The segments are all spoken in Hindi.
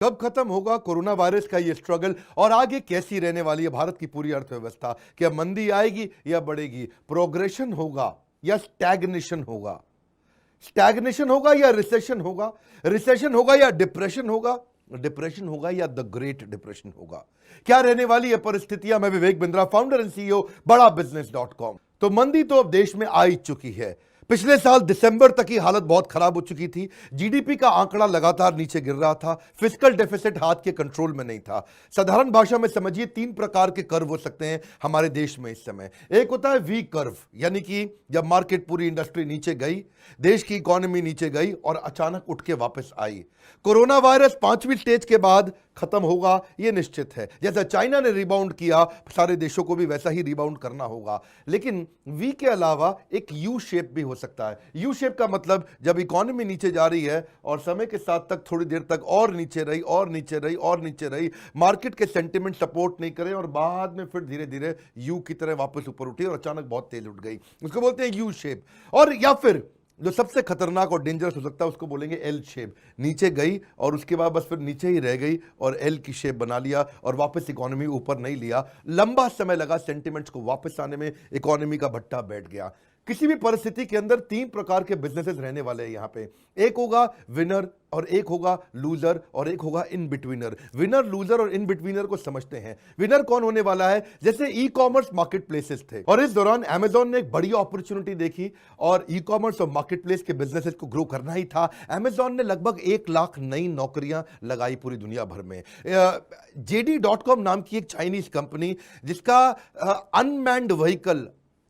कब खत्म होगा कोरोना वायरस का ये स्ट्रगल और आगे कैसी रहने वाली है भारत की पूरी अर्थव्यवस्था? क्या मंदी आएगी या बढ़ेगी? प्रोग्रेशन होगा या स्टैग्नेशन होगा? स्टैग्नेशन होगा या रिसेशन होगा? रिसेशन होगा या डिप्रेशन होगा? डिप्रेशन होगा या द ग्रेट डिप्रेशन होगा? क्या रहने वाली है परिस्थितियां? मैं Vivek Bindra, founder and CEO बड़ा बिजनेस .com। तो मंदी तो अब देश में आ ही चुकी है। पिछले साल दिसंबर तक की हालत बहुत खराब हो चुकी थी। जीडीपी का आंकड़ा लगातार नीचे गिर रहा था। फिस्कल डेफिसिट हाथ के कंट्रोल में नहीं था। साधारण भाषा में समझिए, तीन प्रकार के कर्व हो सकते हैं हमारे देश में इस समय। एक होता है वी कर्व, यानी कि जब मार्केट, पूरी इंडस्ट्री नीचे गई, देश की इकोनॉमी नीचे गई और अचानक उठ के वापस आई। कोरोना वायरस पांचवी स्टेज के बाद खत्म होगा, यह निश्चित है। जैसा चाइना ने रिबाउंड किया, सारे देशों को भी वैसा ही रिबाउंड करना होगा। लेकिन वी के अलावा एक यू शेप भी हो सकता है। यू शेप का मतलब, जब इकोनॉमी नीचे जा रही है और समय के साथ तक थोड़ी देर तक और नीचे रही और नीचे रही और नीचे रही, मार्केट के सेंटिमेंट सपोर्ट नहीं करे और बाद में फिर धीरे धीरे यू की तरह वापस ऊपर उठी और अचानक बहुत तेज उठ गई, उसको बोलते हैं यू शेप। और या फिर जो सबसे खतरनाक और डेंजरस हो सकता है, उसको बोलेंगे एल शेप। नीचे गई और उसके बाद बस फिर नीचे ही रह गई और एल की शेप बना लिया और वापस इकोनॉमी ऊपर नहीं लिया। लंबा समय लगा सेंटिमेंट्स को वापस आने में, इकोनॉमी का भट्टा बैठ गया। किसी भी परिस्थिति के अंदर तीन प्रकार के बिजनेसेस रहने वाले हैं यहां पे। एक होगा विनर और एक होगा लूजर और एक होगा इन बिटवीनर। विनर, लूजर और इन बिटवीनर को समझते हैं। विनर कौन होने वाला है? जैसे ई कॉमर्स मार्केट प्लेसेस थे और इस दौरान अमेजॉन ने एक बड़ी अपॉर्चुनिटी देखी और ई कॉमर्स और मार्केट प्लेस के बिजनेसेस को ग्रो करना ही था। अमेजॉन ने लगभग 1 लाख नई नौकरियां लगाई पूरी दुनिया भर में। JD.com नाम की एक चाइनीज कंपनी, जिसका अनमैन्ड व्हीकल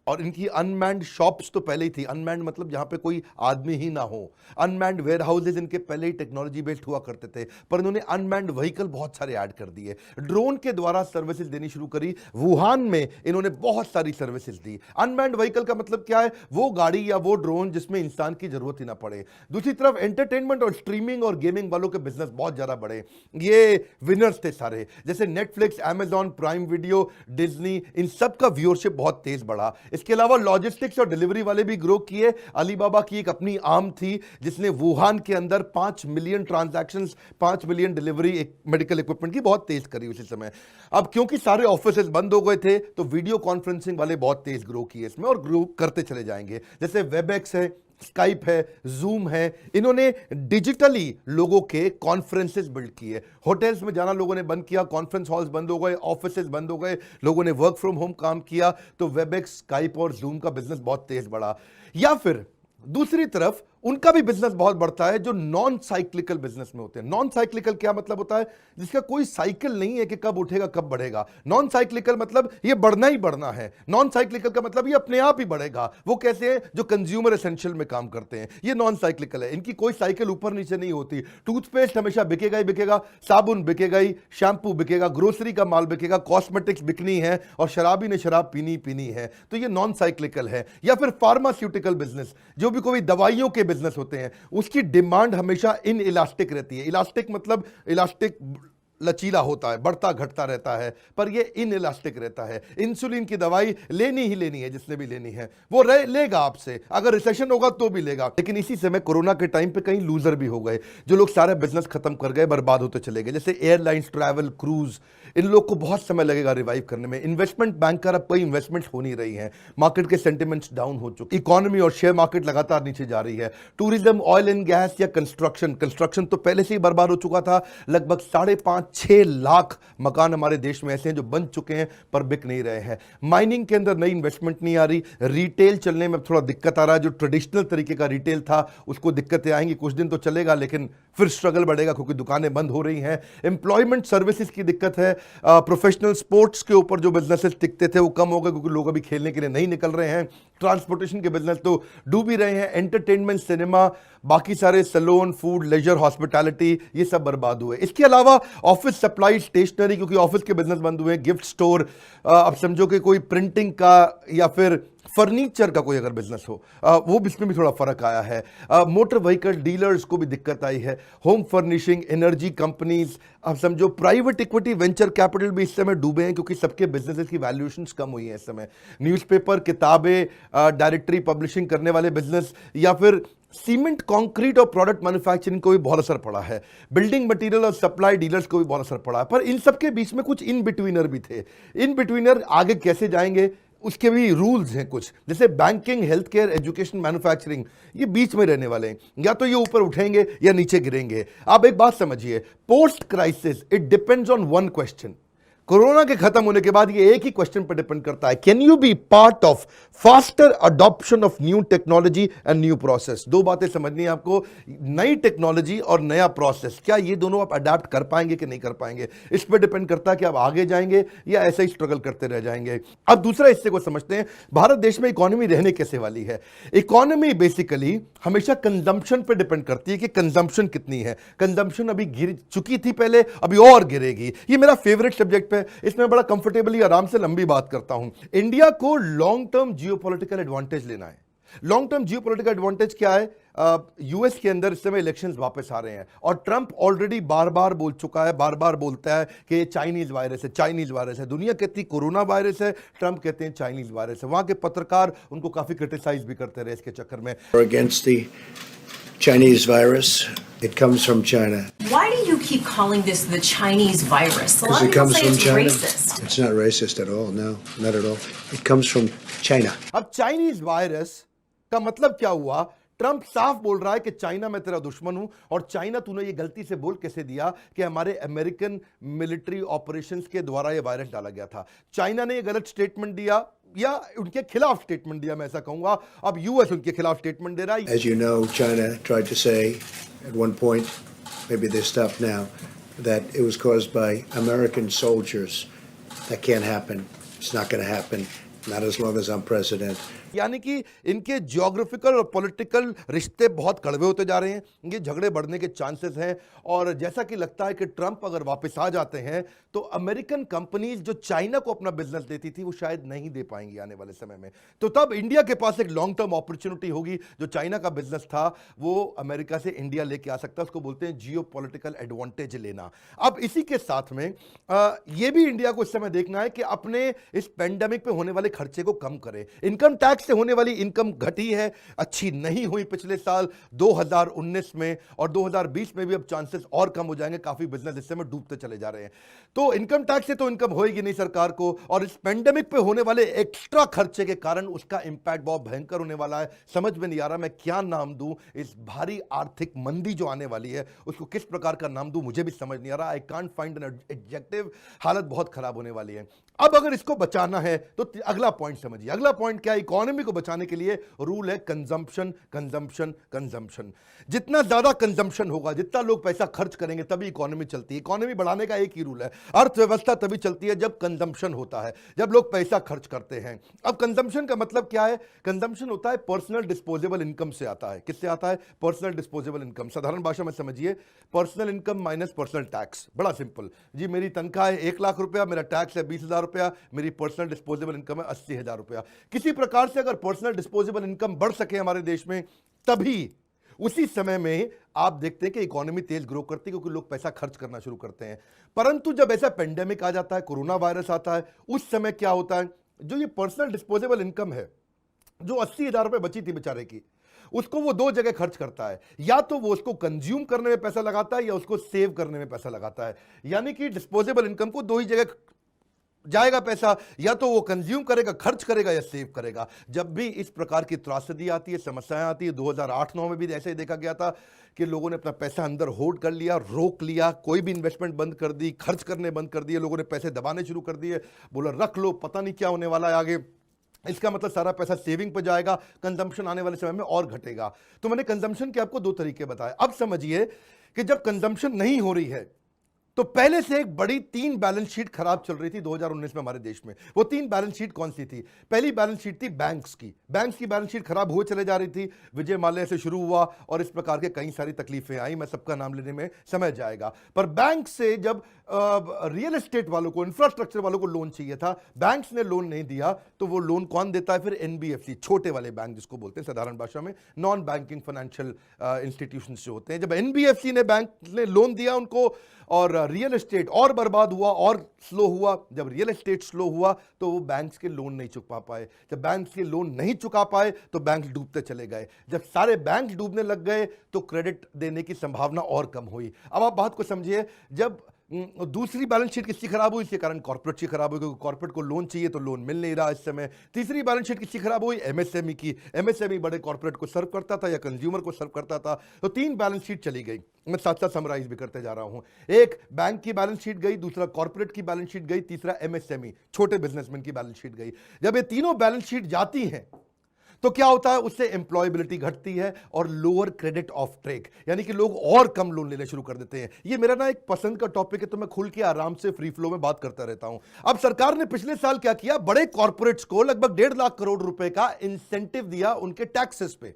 और इनकी अनमैन्ड शॉप्स तो पहले ही थी। अनमैन्ड मतलब जहां पे कोई आदमी ही ना हो। अनमैन्ड वेयर हाउसेज इनके पहले ही टेक्नोलॉजी बेस्ड हुआ करते थे, पर इन्होंने अनमैन्ड व्हीकल बहुत सारे ऐड कर दिए। ड्रोन के द्वारा सर्विसेज देनी शुरू करी। वुहान में इन्होंने बहुत सारी सर्विसेज दी। अनमैन्ड व्हीकल का मतलब क्या है? वो गाड़ी या वो ड्रोन जिसमें इंसान की जरूरत ही ना पड़े। दूसरी तरफ एंटरटेनमेंट और स्ट्रीमिंग और गेमिंग वालों के बिजनेस बहुत ज्यादा बढ़े। ये विनर्स थे सारे, जैसे Netflix, Amazon Prime Video, Disney, इन सब का व्यूअरशिप बहुत तेज बढ़ा। इसके अलावा लॉजिस्टिक्स और डिलीवरी वाले भी ग्रो किए। अलीबाबा की एक अपनी आर्म थी जिसने वुहान के अंदर 5 मिलियन ट्रांजैक्शंस, 5 मिलियन डिलीवरी एक मेडिकल इक्विपमेंट की बहुत तेज करी उसी समय। अब क्योंकि सारे ऑफिसेज बंद हो गए थे, तो वीडियो कॉन्फ्रेंसिंग वाले बहुत तेज ग्रो किए इसमें और ग्रो करते चले जाएंगे। जैसे वेबएक्स है, स्काइप है, जूम है। इन्होंने डिजिटली लोगों के कॉन्फ्रेंसेस बिल्ड किए। होटल्स में जाना लोगों ने बंद किया, कॉन्फ्रेंस हॉल्स बंद हो गए, ऑफिसेज बंद हो गए, लोगों ने वर्क फ्रॉम होम काम किया, तो वेबएक्स, स्काइप और जूम का बिजनेस बहुत तेज बढ़ा। या फिर दूसरी तरफ उनका भी बिजनेस बहुत बढ़ता है जो नॉन साइक्लिकल बिजनेस में होते हैं। नॉन साइक्लिकल क्या मतलब होता है? जिसका कोई साइकिल नहीं है कि कब उठेगा कब बढ़ेगा। नॉन साइक्लिकल मतलब ये बढ़ना ही बढ़ना है। नॉन साइक्लिकल का मतलब ये अपने आप ही बढ़ेगा। वो कैसे है? जो कंज्यूमर एसेंशियल में काम करते हैं, ये नॉन साइक्लिकल है। इनकी कोई साइकिल ऊपर नीचे नहीं होती। टूथपेस्ट हमेशा बिकेगा ही बिकेगा, साबुन बिकेगा ही, शैम्पू बिकेगा, ग्रोसरी का माल बिकेगा, कॉस्मेटिक्स बिकनी है और शराबी ने शराब पीनी पीनी है। तो ये नॉन साइक्लिकल है। या फिर फार्मास्यूटिकल बिजनेस, जो भी कोई दवाइयों के बिजनेस होते हैं, उसकी डिमांड हमेशा इन इलास्टिक रहती है। इलास्टिक मतलब इलास्टिक लचीला होता है, बढ़ता घटता रहता है, पर ये इन इलास्टिक रहता है। इंसुलिन की दवाई लेनी ही लेनी है, जिसने भी लेनी है वो लेगा आपसे, अगर रिसेशन होगा तो भी लेगा। लेकिन इसी समय कोरोना के टाइम पे कहीं लूजर भी हो गए, जो लोग सारे बिजनेस खत्म कर गए, बर्बाद होते चले गए। जैसे एयरलाइंस, ट्रैवल, क्रूज, इन लोग को बहुत समय लगेगा रिवाइव करने में। इन्वेस्टमेंट बैंकर, अब कोई इन्वेस्टमेंट हो नहीं रही है। मार्केट के सेंटिमेंट्स डाउन हो चुके, इकोनॉमी और शेयर मार्केट लगातार नीचे जा रही है। टूरिज्म, ऑयल एंड गैस या कंस्ट्रक्शन तो पहले से ही बर्बाद हो चुका था। लगभग 5.5-6 लाख मकान हमारे देश में ऐसे हैं जो बन चुके हैं पर बिक नहीं रहे हैं। माइनिंग के अंदर नई इन्वेस्टमेंट नहीं आ रही। रिटेल चलने में थोड़ा दिक्कत आ रहा है। जो ट्रेडिशनल तरीके का रिटेल था उसको दिक्कतें आएंगी, कुछ दिन तो चलेगा लेकिन फिर स्ट्रगल बढ़ेगा क्योंकि दुकानें बंद हो रही हैं। एम्प्लॉयमेंट सर्विसेज की दिक्कत है। प्रोफेशनल स्पोर्ट्स के ऊपर जो बिजनेसेस टिकते थे वो कम हो गए क्योंकि लोग अभी खेलने के लिए नहीं निकल रहे हैं। ट्रांसपोर्टेशन के बिजनेस तो डूब ही रहे हैं। एंटरटेनमेंट, सिनेमा, बाकी सारे सैलून, फूड, लेजर, हॉस्पिटैलिटी, ये सब बर्बाद हुए। इसके अलावा ऑफिस सप्लाई, स्टेशनरी, क्योंकि ऑफिस के बिजनेस बंद हुए। गिफ्ट स्टोर, अब समझो कि कोई प्रिंटिंग का या फिर फर्नीचर का कोई अगर बिजनेस हो, वो इसमें भी थोड़ा फर्क आया है। मोटर व्हीकल डीलर्स को भी दिक्कत आई है। होम फर्निशिंग, एनर्जी कंपनीज, अब समझो प्राइवेट इक्विटी, वेंचर कैपिटल भी इस समय डूबे हैं क्योंकि सबके बिजनेसेस की वैल्यूएशंस कम हुई है इस समय। न्यूज़पेपर, किताबें, डायरेक्टरी पब्लिशिंग करने वाले बिजनेस या फिर सीमेंट, कंक्रीट और प्रोडक्ट मैन्युफैक्चरिंग को भी बहुत असर पड़ा है, बिल्डिंग मटेरियल और सप्लाई डीलर्स को भी बहुत असर पड़ा है, पर इन सब के बीच में कुछ इन बिटवीनर भी थे। इन बिटवीनर आगे कैसे जाएंगे उसके भी रूल्स हैं कुछ, जैसे banking, health care, education, manufacturing, ये बीच में रहने वाले हैं, या तो ये ऊपर उठेंगे या नीचे गिरेंगे। आप एक बात समझिए, post crisis it depends on one question. Corona के खत्म होने के बाद ये एक ही क्वेश्चन पर डिपेंड करता है, can you be part of faster adoption of new technology and new process. दो बातें समझनी है आपको, नई टेक्नोलॉजी और नया प्रोसेस, क्या ये दोनों आप अडाप्ट कर पाएंगे कि नहीं कर पाएंगे, इस पर डिपेंड करता है कि आप आगे जाएंगे या ऐसे ही स्ट्रगल करते रह जाएंगे। अब दूसरा हिस्से को समझते हैं, भारत देश में इकोनॉमी रहने कैसे वाली है। इकोनॉमी बेसिकली हमेशा कंजम्पशन पर डिपेंड करती है कि कंजम्पशन कितनी है। कंजम्पशन अभी गिर चुकी थी पहले, अभी और गिरेगी। ये मेरा फेवरेट सब्जेक्ट है, इसमें बड़ा कंफर्टेबली आराम से लंबी बात करता हूं। इंडिया को लॉन्ग टर्म जियोपॉलिटिकल एडवांटेज लेना है। लॉन्ग टर्म जियोपॉलिटिकल एडवांटेज क्या है? यूएस के अंदर इस समय इलेक्शंस वापस आ रहे हैं और ट्रंप ऑलरेडी बार बार बोल चुका है, बार बार बोलता है कि ये चाइनीज वायरस है, चाइनीज वायरस है। दुनिया कहती है कोरोना वायरस है, ट्रंप कहते हैं चाइनीज वायरस है। वहां के पत्रकार उनको काफी क्रिटिसाइज भी करते रहे इसके चक्कर में। Against the Chinese virus, it comes from China. Why do you keep calling this the Chinese virus? A lot Because of it people comes say from it's China. racist. It's not racist at all. No, not at all. It comes from China. अब चाइनीज वायरस का मतलब क्या हुआ? ट्रंप साफ बोल रहा है कि चाइना मैं तेरा दुश्मन हूं, और चाइना तूने ये गलती से बोल कैसे दिया कि हमारे अमेरिकन मिलिट्री ऑपरेशंस के द्वारा ये वायरस डाला गया था। चाइना ने ये गलत स्टेटमेंट दिया या उनके खिलाफ स्टेटमेंट दिया, मैं ऐसा कहूंगा। अब यूएस उनके खिलाफ स्टेटमेंट दे रहा है। As you know, China tried to say at one point, maybe they stopped now, that it was caused by American soldiers. That can't happen. It's not going to happen. Not as long as I'm president. यानी कि इनके जियोग्राफिकल और पॉलिटिकल रिश्ते बहुत कड़वे होते जा रहे हैं, ये झगड़े बढ़ने के चांसेस हैं। और जैसा कि लगता है कि ट्रंप अगर वापस आ जाते हैं तो अमेरिकन कंपनीज जो चाइना को अपना बिजनेस देती थी वो शायद नहीं दे पाएंगी आने वाले समय में। तो तब इंडिया के पास एक लॉन्ग टर्म अपॉर्चुनिटी होगी, जो चाइना का बिजनेस था वो अमेरिका से इंडिया लेके आ सकता है। उसको बोलते हैं जियो पॉलिटिकल एडवांटेज लेना। अब इसी के साथ में ये भी इंडिया को इस समय देखना है कि अपने इस पेंडेमिक पे होने वाले खर्चे को कम करे। इनकम टैक्स से होने वाली इनकम घटी है, अच्छी नहीं हुई पिछले साल 2019 में, और 2020 में भी अब चांसेस और कम हो जाएंगे। काफी बिजनेस इस समय डूबते चले जा रहे हैं। तो इनकम टैक्स से तो इनकम होएगी नहीं सरकार को, और इस पेंडेमिक पे होने वाले एक्स्ट्रा खर्चे के कारण उसका इंपैक्ट बहुत भयंकर होने वाला है। समझ में नहीं आ रहा मैं क्या नाम दूं इस भारी आर्थिक मंदी जो आने वाली है, उसको किस प्रकार का नाम दूं, मुझे भी समझ नहीं आ रहा। I can't find an adjective. हालत बहुत खराब होने वाली है। अब अगर इसको बचाना है तो अगला पॉइंट समझिए। अगला पॉइंट क्या है? इकोनॉमी को बचाने के लिए रूल है कंजम्पशन, कंजम्पशन, कंजम्पशन। जितना ज्यादा कंजम्पशन होगा, जितना लोग पैसा खर्च करेंगे, तभी इकोनॉमी चलती है। इकोनॉमी बढ़ाने का एक ही रूल है, अर्थव्यवस्था तभी चलती है जब कंजम्पशन होता है, जब लोग पैसा खर्च करते हैं। अब कंजम्पशन का मतलब क्या है? कंजम्पशन होता है पर्सनल डिस्पोजेबल इनकम से आता है। किससे आता है? Personal disposable income. साधारण भाषा में समझिए, personal income minus personal tax. बड़ा सिंपल जी, मेरी तनख्वाह है 1 लाख रुपया, मेरा टैक्स है 20,000 रुपया, मेरी पर्सनल डिस्पोजेबल इनकम है 80,000 रुपया। किसी प्रकार से अगर पर्सनल डिस्पोजेबल इनकम बढ़ सके हमारे देश में, तभी उसी समय में आप देखते हैं कि इकोनॉमी तेज ग्रो करती है, क्योंकि लोग पैसा खर्च करना शुरू करते हैं। परंतु जब ऐसा पेंडेमिक आ जाता है, कोरोना वायरस आता है, उस समय क्या होता है? जो ये पर्सनल डिस्पोजेबल इनकम है, जो 80,000 रुपए बची थी बेचारे की, उसको वो दो जगह खर्च करता है। या तो वो उसको कंज्यूम करने में पैसा लगाता है, या उसको सेव करने में पैसा लगाता है। यानी कि डिस्पोजेबल इनकम को दो ही जगह जाएगा पैसा, या तो वो कंज्यूम करेगा, खर्च करेगा, या सेव करेगा। जब भी इस प्रकार की त्रासदी आती है, समस्याएं आती है, 2008-9 में भी ऐसे ही देखा गया था कि लोगों ने अपना पैसा अंदर होल्ड कर लिया, रोक लिया, कोई भी इन्वेस्टमेंट बंद कर दी, खर्च करने बंद कर दिए, लोगों ने पैसे दबाने शुरू कर दिए, बोला रख लो, पता नहीं क्या होने वाला है आगे। इसका मतलब सारा पैसा सेविंग पर जाएगा, कंजम्पशन आने वाले समय में और घटेगा। तो मैंने कंजम्पशन के आपको 2 तरीके बताए। अब समझिए कि जब कंजम्पशन नहीं हो रही है, तो पहले से एक बड़ी 3 बैलेंस शीट खराब चल रही थी 2019 में हमारे देश में। वो 3 बैलेंस शीट कौन सी थी? पहली बैलेंस शीट थी बैंक्स की। बैंक्स की बैलेंस शीट खराब हुए चले जा रही थी, विजय माल्या से शुरू हुआ और इस प्रकार के कई सारी तकलीफें आई। मैं सबका नाम लेने में समय जाएगा। पर बैंक से जब रियल एस्टेट वालों को, इंफ्रास्ट्रक्चर वालों को लोन चाहिए था, बैंक्स ने लोन नहीं दिया, तो वो लोन कौन देता है फिर? एनबीएफसी, छोटे वाले बैंक जिसको बोलते हैं साधारण भाषा में, नॉन बैंकिंग फाइनेंशियल इंस्टीट्यूशंस जो होते हैं। जब एनबीएफसी ने बैंक ने लोन दिया उनको, और रियल एस्टेट और बर्बाद हुआ और स्लो हुआ। जब रियल एस्टेट स्लो हुआ तो वो बैंक्स के लोन नहीं चुका पाए, जब बैंक्स के लोन नहीं चुका पाए तो बैंक डूबते चले गए, जब सारे बैंक डूबने लग गए तो क्रेडिट देने की संभावना और कम हुई। अब आप बात को समझिए, जब दूसरी बैलेंस शीट किसकी खराब हुई, इसके कारण कॉर्पोरेट की खराब हुई, क्योंकि कॉर्पोरेट को लोन चाहिए तो लोन मिल नहीं रहा इस समय। तीसरी बैलेंस शीट किसकी खराब हुई, एमएसएमई की। एमएसएमई बड़े कॉर्पोरेट को सर्व करता था या कंज्यूमर को सर्व करता था, तो 3 बैलेंस शीट चली गई। मैं साथ साथ समराइज भी करते जा रहा हूं। एक बैंक की बैलेंस शीट गई, दूसरा कॉर्पोरेट की बैलेंस शीट गई, तीसरा एमएसएमई छोटे बिजनेसमैन की बैलेंस शीट गई। जब ये तीनों बैलेंस शीट जाती हैं तो क्या होता है, उससे एम्प्लॉयबिलिटी घटती है और लोअर क्रेडिट ऑफ ट्रेक, यानी कि लोग और कम लोन लेने शुरू कर देते हैं। ये मेरा ना एक पसंद का टॉपिक है, तो मैं खुल के आराम से फ्री फ्लो में बात करता रहता हूं। अब सरकार ने पिछले साल क्या किया, बड़े कॉर्पोरेट्स को लगभग 1.5 लाख करोड़ रुपए का इंसेंटिव दिया उनके टैक्सेस पे।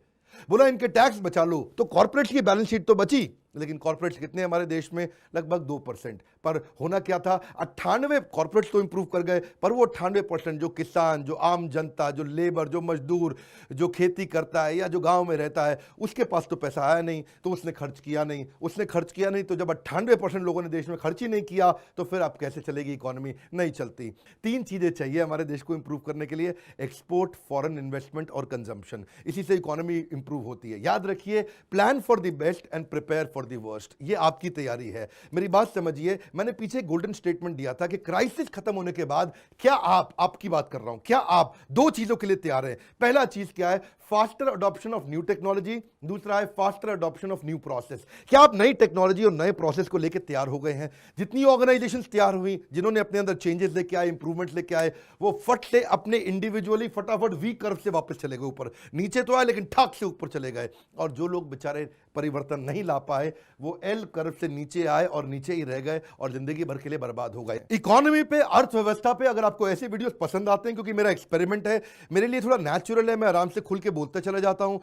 बोला इनके टैक्स बचा लो, तो कॉर्पोरेट्स की बैलेंस शीट तो बची, लेकिन कॉर्पोरेट्स कितने हमारे देश में, लगभग 2%। पर होना क्या था, 98 कॉर्पोरेट्स तो इंप्रूव कर गए, पर वो 98% जो किसान, जो आम जनता, जो लेबर, जो मजदूर, जो खेती करता है या जो गांव में रहता है, उसके पास तो पैसा आया नहीं, तो उसने खर्च किया नहीं। उसने खर्च किया नहीं, तो जब 98% लोगों ने देश में खर्च ही नहीं किया, तो फिर अब कैसे चलेगी इकोनॉमी, नहीं चलती। 3 चीजें चाहिए हमारे देश को इंप्रूव करने के लिए, एक्सपोर्ट, फॉरेन इन्वेस्टमेंट और कंजम्पशन। इसी से इकोनॉमी इंप्रूव होती है। याद रखिए, plan for the best and prepare for the worst, ये आपकी तैयारी है। मेरी बात समझिए, मैंने पीछे गोल्डन स्टेटमेंट दिया था कि क्राइसिस खत्म होने के बाद क्या आपकी बात कर रहा हूं, क्या आप 2 चीजों के लिए तैयार हैं। पहला चीज क्या है, faster adoption of new technology, दूसरा है faster adoption of new process. क्या आप नई टेक्नोलॉजी और नए प्रोसेस को लेकर तैयार हो गए हैं। जितनी ऑर्गेनाइजेशंस तैयार हुई, जिन्होंने अपने अंदर चेंजेस लेके आए, इंप्रूवमेंट लेके आए, वो फट से अपने इंडिविजुअली फटाफट वी कर्व से वापस चले गए ऊपर। नीचे तो आए लेकिन ठाक से ऊपर चले गए। और जो लोग बेचारे परिवर्तन नहीं ला पाए, वो एल कर्व से नीचे आए और नीचे ही रह गए और जिंदगी भर के लिए बर्बाद हो गए। इकोनॉमी पे, अर्थव्यवस्था पे अगर आपको ऐसे वीडियोस पसंद आते हैं, क्योंकि मेरा एक्सपेरिमेंट है, मेरे लिए थोड़ा नेचुरल है, मैं आराम से खुल के बोलते चला जाता हूं,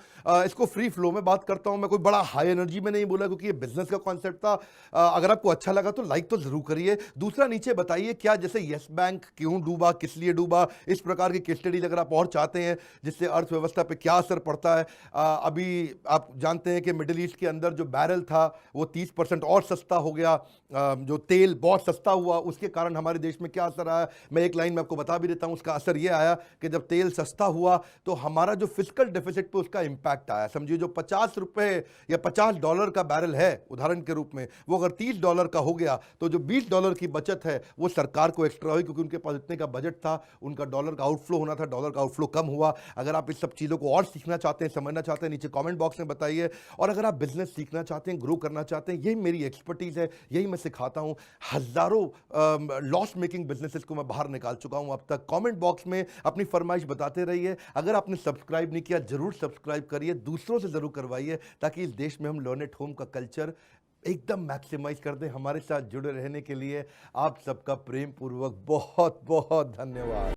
इसको फ्री फ्लो में बात करता हूं। मैं कोई बड़ा हाई एनर्जी में नहीं बोला, क्योंकि ये बिजनेस का कॉन्सेप्ट था। अगर आपको अच्छा लगा तो लाइक तो जरूर करिए। दूसरा, नीचे बताइए क्या, जैसे यस बैंक क्यों डूबा, किस लिए डूबा, इस प्रकार की केस स्टडीज अगर आप और चाहते हैं जिससे अर्थव्यवस्था पे क्या असर पड़ता है। अभी आप जानते हैं कि मिडिल ईस्ट के अंदर जो बैरल था वो 30% और सस्ता हो गया, जो तेल बहुत सस्ता हुआ, उसके कारण हमारे देश में क्या असर आया, मैं एक लाइन में आपको बता भी देता हूं। उसका असर यह आया कि जब तेल सस्ता हुआ तो हमारा जो फिस्कल डेफिसिट पे उसका इंपैक्ट आया। समझिए, जो 50 रुपए या $50 का बैरल है उदाहरण के रूप में, वो अगर $30 का हो गया, तो जो $20 की बचत है वो सरकार को एक्स्ट्रा हुई, क्योंकि उनके पास इतने का बजट था, उनका डॉलर का आउटफ्लो होना था, डॉलर का आउटफ्लो कम हुआ। अगर आप इस सब चीज़ों को और सीखना चाहते हैं, समझना चाहते हैं, नीचे कमेंट बॉक्स में बताइए। और अगर आप बिजनेस सीखना चाहते हैं, ग्रो करना चाहते हैं, यही मेरी एक्सपर्टीज है, यही मैं सिखाता हूं। हजारों लॉस मेकिंग बिजनेसेस को मैं बाहर निकाल चुका हूं अब तक। कमेंट बॉक्स में अपनी फरमाइश बताते रहिए। अगर आपने सब्सक्राइब नहीं किया, जरूर सब्सक्राइब करिए, दूसरों से जरूर करवाइए, ताकि इस देश में हम लर्न एट होम का कल्चर एकदम मैक्सिमाइज कर दें। हमारे साथ जुड़े रहने के लिए आप सबका प्रेम पूर्वक बहुत बहुत धन्यवाद।